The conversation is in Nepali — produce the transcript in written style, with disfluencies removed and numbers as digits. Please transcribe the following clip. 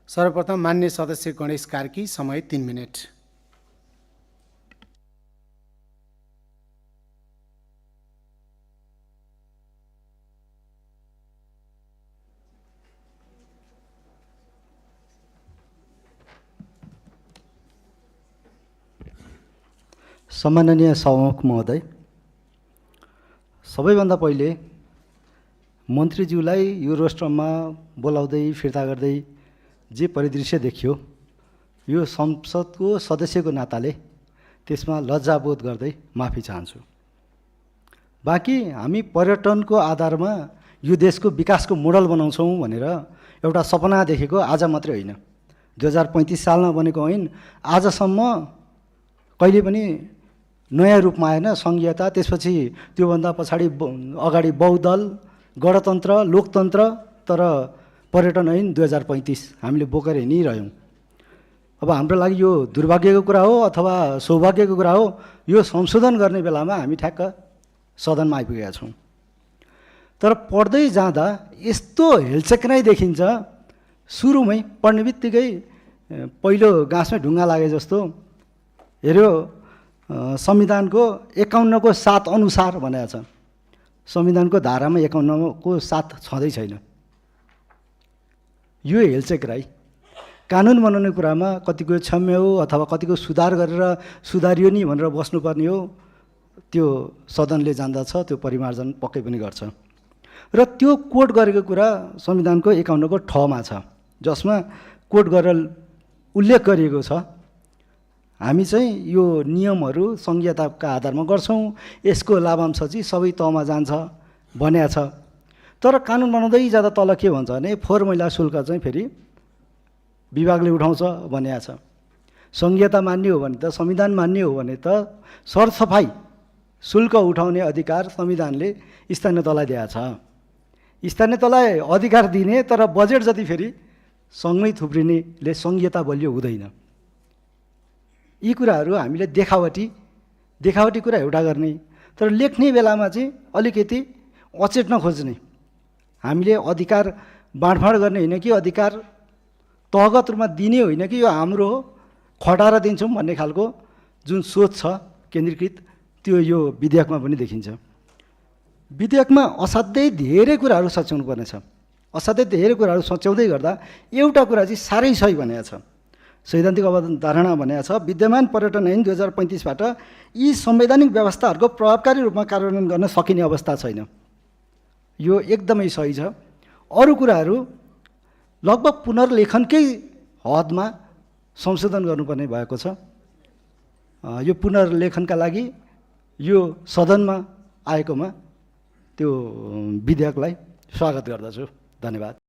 सर्वप्रथम मान्य सदस्य गणेश कार्की, समय 3 मिनट। सम्माननीय सभामुख महोदय, सबैभन्दा पहिले मन्त्रीज्यूलाई यो रोस्टरमा बोलाउँदै फिर्ता गर्दै जे परिदृश्य देखियो, यो संसदको सदस्यको नाताले त्यसमा लज्जाबोध गर्दै माफी चाहन्छु। बाँकी हामी पर्यटनको आधारमा यो देशको विकासको मोडल बनाउँछौँ भनेर एउटा सपना देखेको आज मात्रै होइन, 2035 सालमा बनेको होइन, आजसम्म कहिले पनि नयाँ रूपमा आएन। सङ्घीयता, त्यसपछि त्योभन्दा पछाडि अगाडि बहुदल, गणतन्त्र, लोकतन्त्र, तर पर्यटन ऐन 2035 हामीले बोकेर हिँडिरह्यौँ। अब हाम्रो लागि यो दुर्भाग्यको कुरा हो अथवा सौभाग्यको कुरा हो, यो संशोधन गर्ने बेलामा हामी ठ्याक्क सदनमा आइपुगेका छौँ। तर पढ्दै जाँदा यस्तो हेलचेक्राइ देखिन्छ, सुरुमै पढ्ने बित्तिकै पहिलो गाँसमै ढुङ्गा लागे जस्तो हेऱ्यो। संविधानको 51 को 7 अनुसार भनेको छ, संविधानको धारामा 51 को 7 छँदै छैन। यो हेलचेक्राइ कानुन बनाउने कुरामा कतिको क्षम्य हो अथवा कतिको सुधार गरेर सुधारियो नि भनेर बस्नुपर्ने हो, त्यो सदनले जान्दछ, त्यो परिमार्जन पक्कै पनि गर्छ। र त्यो कोट गरेको कुरा संविधानको 51 को 6 मा छ, जसमा कोट गरेर उल्लेख गरिएको छ हामी चाहिँ यो नियमहरू सङ्घीयताका आधारमा गर्छौँ, यसको लाभांश चाहिँ सबै तहमा जान्छ भनेको छ। तर कानुन बनाउँदै जाँदा तल के भन्छ भने फोहोर मैला शुल्क चाहिँ फेरि विभागले उठाउँछ भनेको छ। सङ्घीयता मान्ने हो भने त, संविधान मान्ने हो भने त सरसफाइ शुल्क उठाउने अधिकार संविधानले स्थानीय तहलाई दिएको छ। स्थानीय तहलाई अधिकार दिने, तर बजेट जति फेरि सँगै थुप्रिनेले सङ्घीयता बलियो हुँदैन। यी कुराहरू हामीले देखावटी कुरा एउटा गर्ने, तर लेख्ने बेलामा चाहिँ अलिकति अचेट्न खोज्ने। हामीले अधिकार बाँडफाँड गर्ने होइन कि अधिकार तहगत रूपमा दिने होइन कि यो हाम्रो हो खटाएर दिन्छौँ भन्ने खालको जुन सोच छ केन्द्रीकृत, त्यो यो विधेयकमा पनि देखिन्छ। विधेयकमा असाध्यै धेरै कुराहरू सच्याउनु पर्नेछ। असाध्यै धेरै कुराहरू सच्याउँदै गर्दा एउटा कुरा चाहिँ साह्रै सही भनेको छ, सैद्धान्तिक अवधारणा भनेको छ, विद्यमान पर्यटन ऐन 2035 बाट यी संवैधानिक व्यवस्थाहरूको प्रभावकारी रूपमा कार्यान्वयन गर्न सकिने अवस्था छैन। यो एकदमै सही छ। अरू कुराहरू लगभग पुनर्लेखनकै हदमा संशोधन गर्नुपर्ने भएको छ। यो पुनर्लेखनका लागि यो सदनमा आएकोमा त्यो विधेयकलाई स्वागत गर्दछु। धन्यवाद।